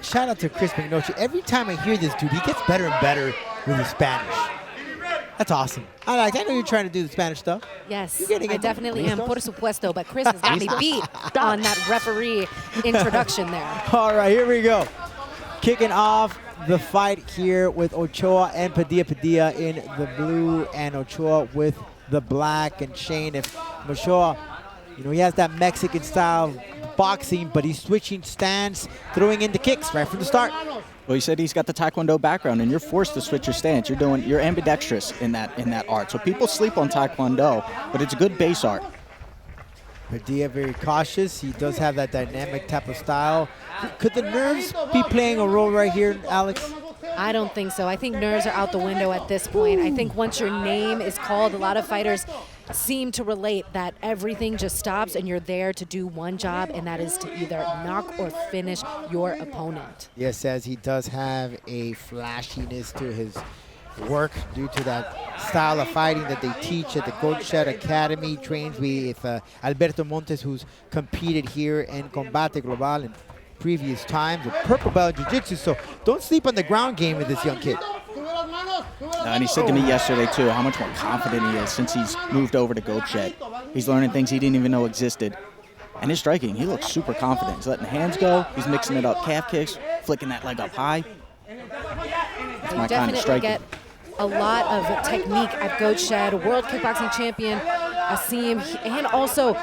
Shout out to Chris McNulty. Every time I hear this dude, he gets better and better with his Spanish. That's awesome. I know you're trying to do the Spanish stuff. Yes, I definitely am, por supuesto, but Chris has got me beat on that referee introduction there. All right, here we go. Kicking off the fight here with Ochoa and Padilla. Padilla in the blue and Ochoa with the black. And Shane, if Ochoa, he has that Mexican style boxing, but he's switching stance, throwing in the kicks right from the start. Well, he said he's got the Taekwondo background, and you're forced to switch your stance. You're ambidextrous in that art. So people sleep on Taekwondo, but it's a good base art. Padilla very cautious. He does have that dynamic type of style. Could the nerves be playing a role right here, Alex? I don't think so. I think nerves are out the window at this point. I think once your name is called, a lot of fighters seem to relate that everything just stops and you're there to do one job, and that is to either knock or finish your opponent. Yes, as he does have a flashiness to his work due to that style of fighting that they teach at the Combate Academy. Trains with Alberto Montes, who's competed here in Combate Global in previous times, with purple belt jiu-jitsu. So don't sleep on the ground game with this young kid. And he said to me yesterday, too, how much more confident he is since he's moved over to Gochet. He's learning things he didn't even know existed. And his striking, he looks super confident. He's letting the hands go. He's mixing it up, calf kicks, flicking that leg up high. That's my kind of striking. Get a lot of technique at Gochet, world kickboxing champion Asim, and also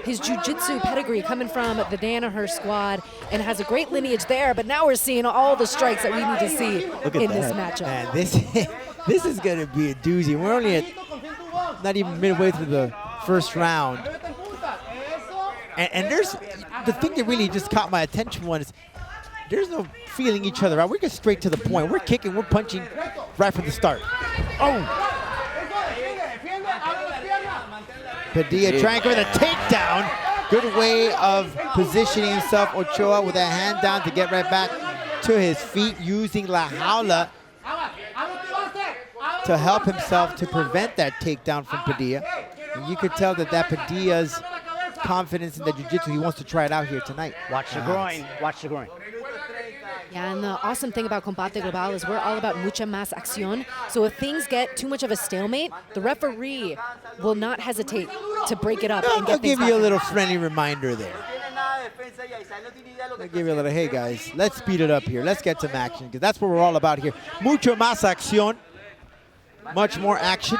his jiu-jitsu pedigree coming from the Danaher squad, and has a great lineage there. But now we're seeing all the strikes that we need to see in this matchup. Man, this is going to be a doozy. We're only at not even midway through the first round. And there's the thing that really just caught my attention was there's no feeling each other out. We're just straight to the point. We're kicking, we're punching right from the start. Oh! Padilla trying to go with a takedown. Good way of positioning himself, Ochoa, with a hand down to get right back to his feet, using La Jaula to help himself to prevent that takedown from Padilla. And you could tell that Padilla's confidence in the jiu-jitsu, he wants to try it out here tonight. Watch the groin, watch the groin. Yeah, and the awesome thing about Combate Global is we're all about mucha más acción. So if things get too much of a stalemate, the referee will not hesitate to break it up and get I'll things give you a little happening. friendly reminder there. I'll give you a little, hey guys, let's speed it up here. Let's get some action, because that's what we're all about here. Mucho más acción. Much more action.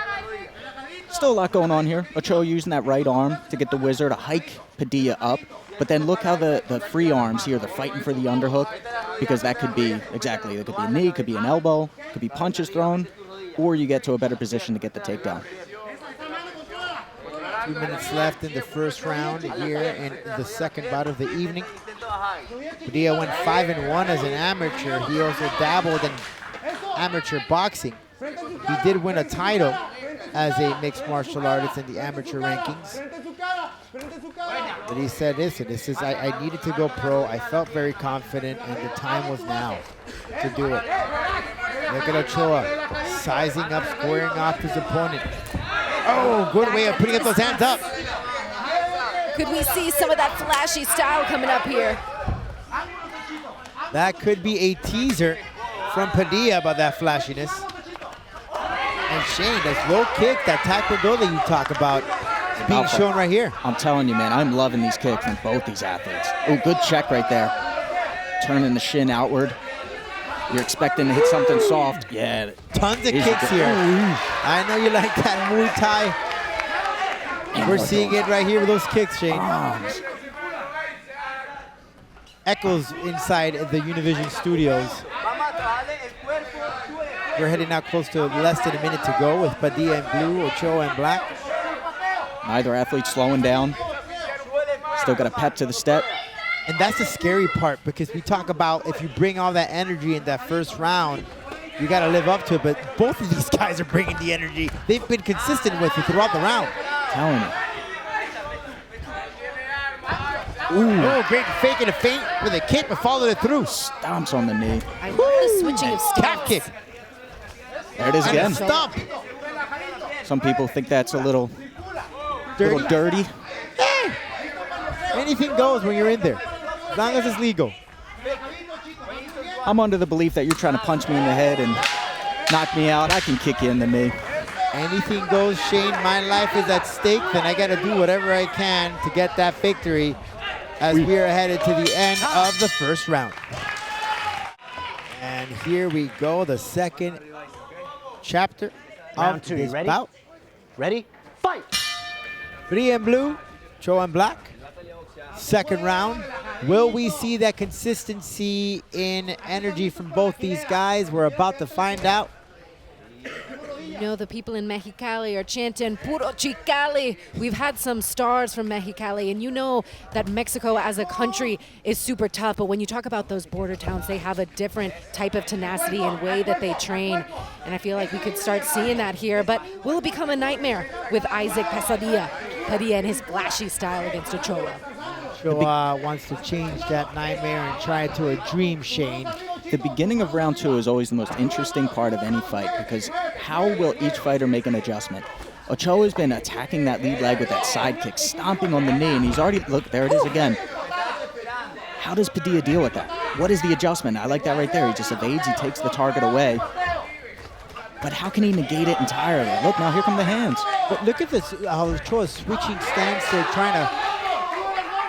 Still a lot going on here. Ochoa using that right arm to get the whizzer to hike Padilla up. But then look how the free arms here, they're fighting for the underhook, because that could be, exactly, it could be a knee, could be an elbow, could be punches thrown, or you get to a better position to get the takedown. 2 minutes left in the first round here in the second bout of the evening. Padilla went 5-1 as an amateur. He also dabbled in amateur boxing. He did win a title as a mixed martial artist in the amateur rankings. But he said, listen, I needed to go pro. I felt very confident, and the time was now to do it. Look at Ochoa sizing up, squaring off his opponent. Oh, good way of putting up those hands up. Could we see some of that flashy style coming up here? That could be a teaser from Padilla about that flashiness. And Shane, that low kick, that taekwondo that you talk about, is being shown right here. I'm telling you, man, I'm loving these kicks from both these athletes. Oh, good check right there. Turning the shin outward. You're expecting to hit something soft. Yeah. Tons of kicks here. I know you like that Muay Thai. We're seeing it right here with those kicks, Shane. Echoes inside the Univision studios. We're heading now close to less than a minute to go with Padilla in blue, Ochoa in black. Neither athlete slowing down. Still got a pep to the step. And that's the scary part, because we talk about if you bring all that energy in that first round, you got to live up to it. But both of these guys are bringing the energy. They've been consistent with it throughout the round. Telling you. Ooh. Oh, great fake and a feint with a kick, but followed it through. Stomps on the knee. I love the switching of stance. Calf kick. There it is again. And a stomp. Some people think that's a little dirty. Hey, anything goes when you're in there, as long as it's legal. I'm under the belief that you're trying to punch me in the head and knock me out. I can kick you in the knee. Anything goes, Shane. My life is at stake, then I got to do whatever I can to get that victory as we are headed to the end of the first round. And here we go, the second chapter Round of two. this You ready? bout. Ready? Fight! Padilla in blue, Cho in black. Second round. Will we see that consistency in energy from both these guys? We're about to find out. You know, the people in Mexicali are chanting Puro Chicali. We've had some stars from Mexicali, and you know that Mexico as a country is super tough, but when you talk about those border towns, they have a different type of tenacity and way that they train, and I feel like we could start seeing that here, but will it become a nightmare with Isaac Padilla and his flashy style against Ochoa? Ochoa wants to change that nightmare and try it to a dream, Shane. The beginning of round two is always the most interesting part of any fight because how will each fighter make an adjustment? Ochoa's been attacking that lead leg with that side kick, stomping on the knee, and he's already, look, there it is again. How does Padilla deal with that? What is the adjustment? I like that right there. He just evades, he takes the target away. But how can he negate it entirely? Look, now here come the hands. But look at this, how Ochoa's switching stance there, trying to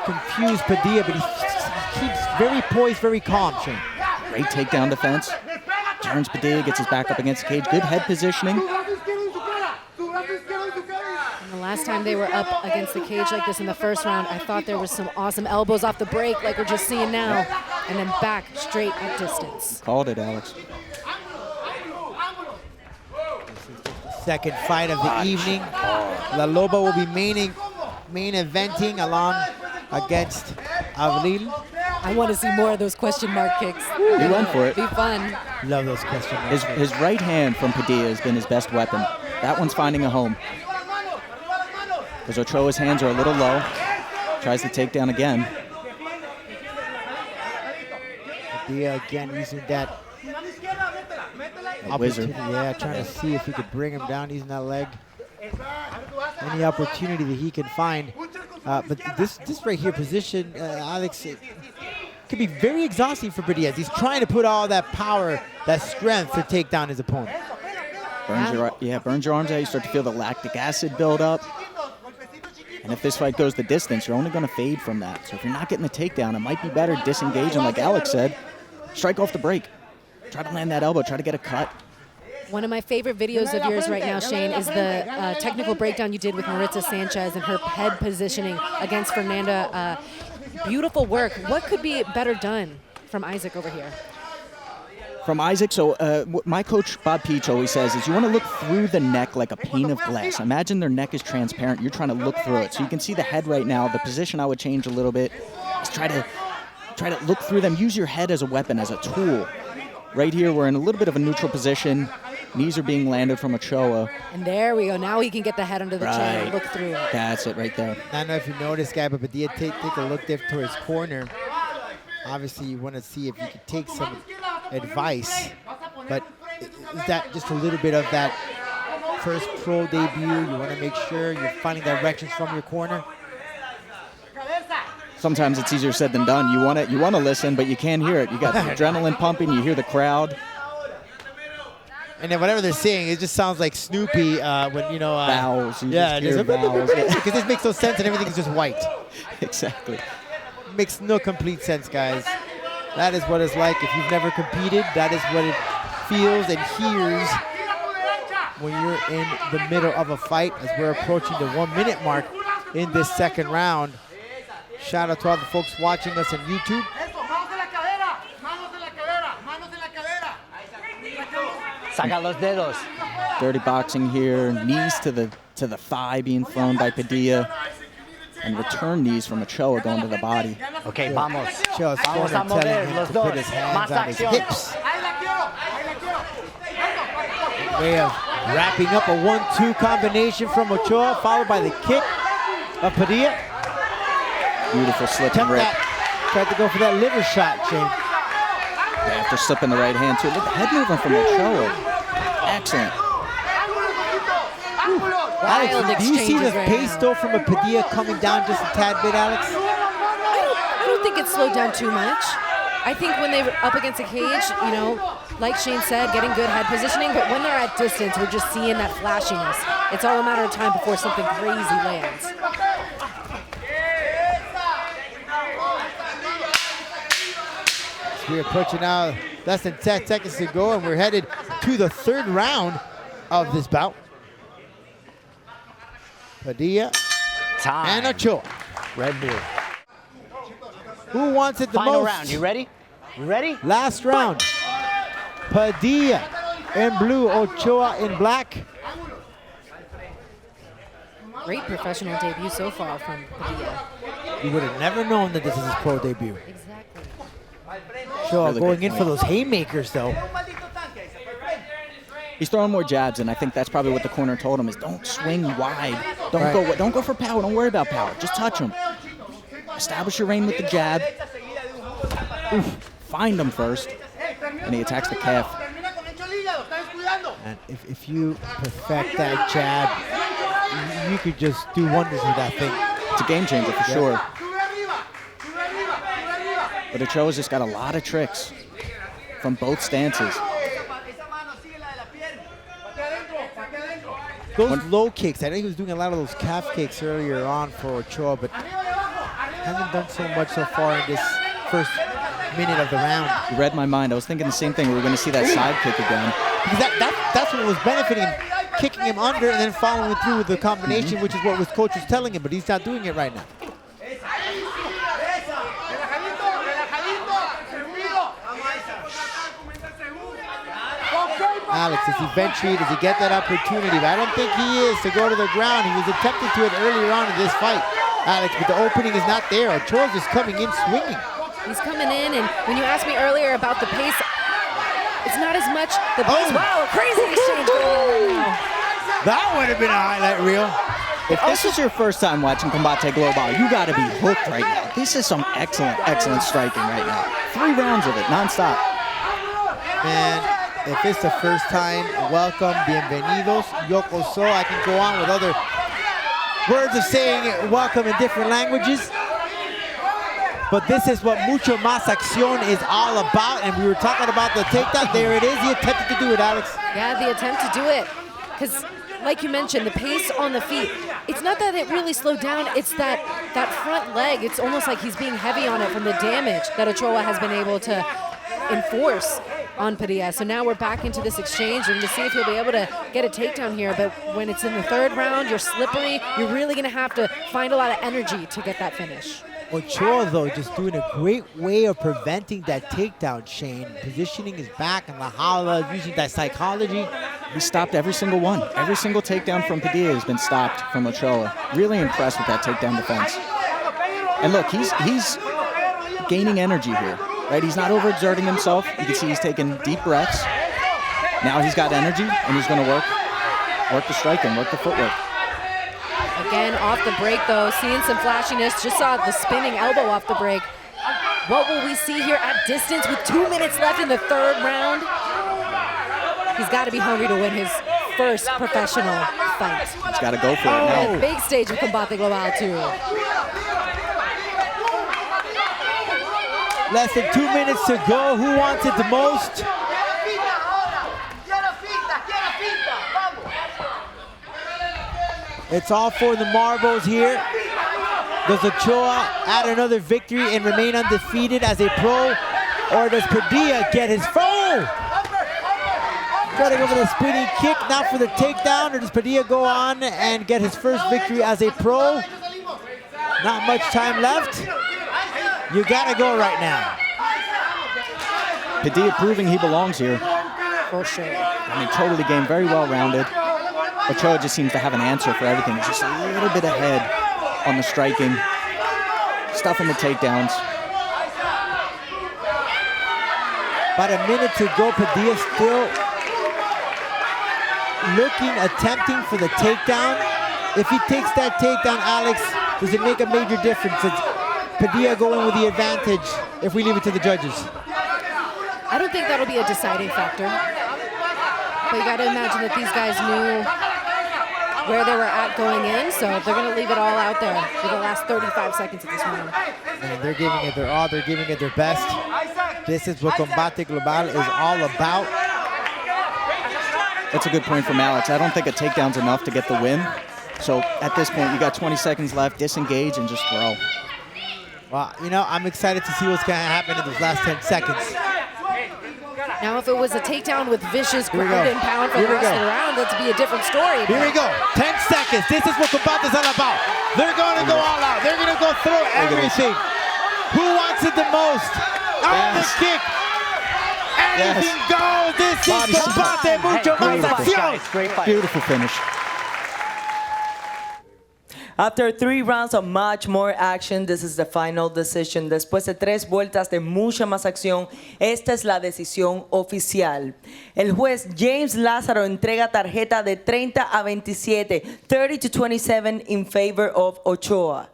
confuse Padilla, but he keeps very poised, very calm, Shane. Great takedown defense. Turns Padilla, gets his back up against the cage. Good head positioning. And the last time they were up against the cage like this in the first round, I thought there was some awesome elbows off the break like we're just seeing now, and then back straight at distance. Called it, Alex. Second fight of the evening. La Loba will be main eventing along against Avril. I want to see more of those question mark kicks. He went for it. Be fun. Love those questions. His right hand from Padilla has been his best weapon. That one's finding a home. Because Ochoa's hands are a little low. Tries to take down again. Padilla again using that Wizard. opportunity. Yeah, trying to see if he could bring him down using that leg. Any opportunity that he can find. But this right here position, Alex, it could be very exhausting for Padilla. He's trying to put all that power, that strength to take down his opponent. Burns your arms out. You start to feel the lactic acid build up. And if this fight goes the distance, you're only going to fade from that. So if you're not getting the takedown, it might be better disengaging, like Alex said. Strike off the break. Try to land that elbow. Try to get a cut. One of my favorite videos of yours right now, Shane, is the technical breakdown you did with Maritza Sanchez and her head positioning against Fernanda. Beautiful work. What could be better done from Isaac over here? From Isaac, so what my coach Bob Peach always says is you want to look through the neck like a pane of glass. Imagine their neck is transparent. You're trying to look through it. So you can see the head right now. The position I would change a little bit is try to look through them. Use your head as a weapon, as a tool. Right here, we're in a little bit of a neutral position. Knees are being landed from Ochoa. And there we go. Now he can get the head under the chin and look through it. That's it right there. I don't know if you know this guy, but Padilla take a look there to his corner. Obviously, you want to see if you could take some advice. But is that just a little bit of that first pro debut? You want to make sure you're finding directions from your corner? Sometimes it's easier said than done. You want to listen, but you can't hear it. You got the adrenaline pumping. You hear the crowd. And then whatever they're saying, it just sounds like Snoopy when, vowels. Yeah, just vowels. because this makes no sense and everything is just white. Exactly. Makes no complete sense, guys. That is what it's like. If you've never competed, that is what it feels and hears when you're in the middle of a fight as we're approaching the 1 minute mark in this second round. Shout out to all the folks watching us on YouTube. Saca los dedos. Dirty boxing here. Knees to the thigh being thrown by Padilla. And return knees from Ochoa going to the body. Okay, vamos. Ochoa's Vamos corner a mover telling him los to put dos. his hands Más on his acción. hips. Way of wrapping up a 1-2 combination from Ochoa, followed by the kick of Padilla. Beautiful slip and rip. Tried to go for that liver shot, Shane. After slipping the right hand too. Look, the head movement from Ochoa. Excellent. Alex, do you see the exchanges right pace now. though from a Padilla coming down just a tad bit, Alex? I don't think it's slowed down too much. I think when they're up against a cage, you know, like Shane said, getting good head positioning, but when they're at distance, we're just seeing that flashiness. It's all a matter of time before something crazy lands. We're approaching now less than 10 seconds to go, and we're headed to the third round of this bout. Padilla Time. and Ochoa. Red blue. Who wants it the Final most? round. You ready? You ready? Last round. Padilla in blue, Ochoa in black. Great professional debut so far from Padilla. You would have never known that this is his pro debut. Exactly. Ochoa Really going good in for point. those haymakers, though. He's throwing more jabs, and I think that's probably what the corner told him is don't swing wide. Don't go for power. Don't worry about power. Just touch him. Establish your reign with the jab. Oof. Find him first. And he attacks the calf. And if you perfect that jab, you could just do wonders with that thing. It's a game changer for sure. But Ochoa's just got a lot of tricks from both stances. Those low kicks, I know he was doing a lot of those calf kicks earlier on for Ochoa, but hasn't done so much so far in this first minute of the round. You read my mind. I was thinking the same thing. We were going to see that side kick again. Because that's what was benefiting him, kicking him under and then following through with the combination, which is what his coach was telling him, but he's not doing it right now. Alex, does he get that opportunity? But I don't think he is to go to the ground. He was attempting to it earlier on in this fight, Alex, but the opening is not there. Ochoa's just coming in swinging. He's coming in, and when you asked me earlier about the pace, it's not as much the pace. Oh. Wow, a crazy exchange going on right now. That would have been a highlight reel. If this is your first time watching Combate Global, you got to be hooked right now. This is some excellent, excellent striking right now. 3 rounds of it, nonstop. Man, if it's the first time, welcome, bienvenidos, yoko so. I can go on with other words of saying welcome in different languages. But this is what Mucho Más Acción is all about. And we were talking about the takedown. There it is. He attempted to do it, Alex. Yeah, the attempt to do it. Because, like you mentioned, the pace on the feet, it's not that it really slowed down. It's that front leg. It's almost like he's being heavy on it from the damage that Ochoa has been able to enforce on Padilla. So now we're back into this exchange. We're going to see if he'll be able to get a takedown here. But when it's in the third round, you're slippery. You're really going to have to find a lot of energy to get that finish. Ochoa, though, just doing a great way of preventing that takedown, Shane. Positioning his back and La Hala, using that psychology. He stopped every single one. Every single takedown from Padilla has been stopped from Ochoa. Really impressed with that takedown defense. And look, he's gaining energy here, right? He's not overexerting himself. You can see he's taking deep breaths. Now he's got energy, and he's going to work the striking, work the footwork. Again, off the break, though, seeing some flashiness. Just saw the spinning elbow off the break. What will we see here at distance with 2 minutes left in the third round? He's got to be hungry to win his first professional fight. He's got to go for it On now. the big stage of Combate Global, too. Less than 2 minutes to go. Who wants it the most? It's all for the marbles here. Does Ochoa add another victory and remain undefeated as a pro? Or does Padilla get his foe? Try to go for the spinning kick, now for the takedown. Or does Padilla go on and get his first victory as a pro? Not much time left. You gotta go right now. Padilla proving he belongs here. For sure. I mean, totally game, very well-rounded. Ochoa just seems to have an answer for everything. He's just a little bit ahead on the striking, stuffing the takedowns. About a minute to go. Padilla still attempting for the takedown. If he takes that takedown, Alex, does it make a major difference? It's Padilla going with the advantage if we leave it to the judges. I don't think that'll be a deciding factor. But you got to imagine that these guys knew where they were at going in, so they're going to leave it all out there for the last 35 seconds of this round. And they're giving it their all. They're giving it their best. This is what Combate Global is all about. That's a good point from Alex. I don't think a takedown's enough to get the win. So at this point, you got 20 seconds left. Disengage and just throw. Well, you know, I'm excited to see what's going to happen in these last 10 seconds. Now, if it was a takedown with vicious Here we ground go. and pound for Here the we rest go. of the round, that'd be a different story. Here we go. 10 seconds. This is what Combate is all about. They're going to go all out. They're going to go through everything. Who wants it the most? On the kick. Anything goes. This Body is Combate. Mucho más acción. Great fight. Beautiful finish. After 3 rounds of much more action, this is the final decision. Después de 3 vueltas de mucha más acción, esta es la decisión oficial. El juez James Lázaro entrega tarjeta de 30 a 27, 30-27 in favor of Ochoa.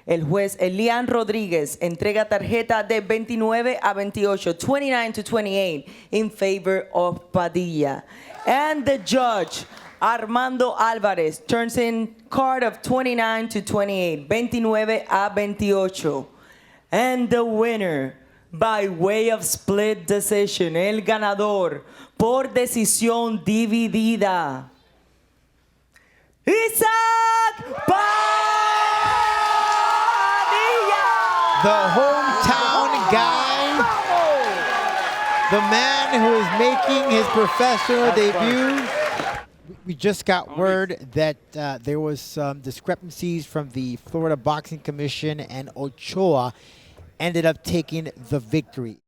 El juez Elian Rodríguez entrega tarjeta de 29 a 28, 29-28 in favor of Padilla. And the judge, Armando Álvarez, turns in card of 29-28, 29 a 28. And the winner, by way of split decision, el ganador por decisión dividida, Isaac Padilla! The hometown guy, the man who is making his professional debut. We just got word that there was some discrepancies from the Florida Boxing Commission, and Ochoa ended up taking the victory.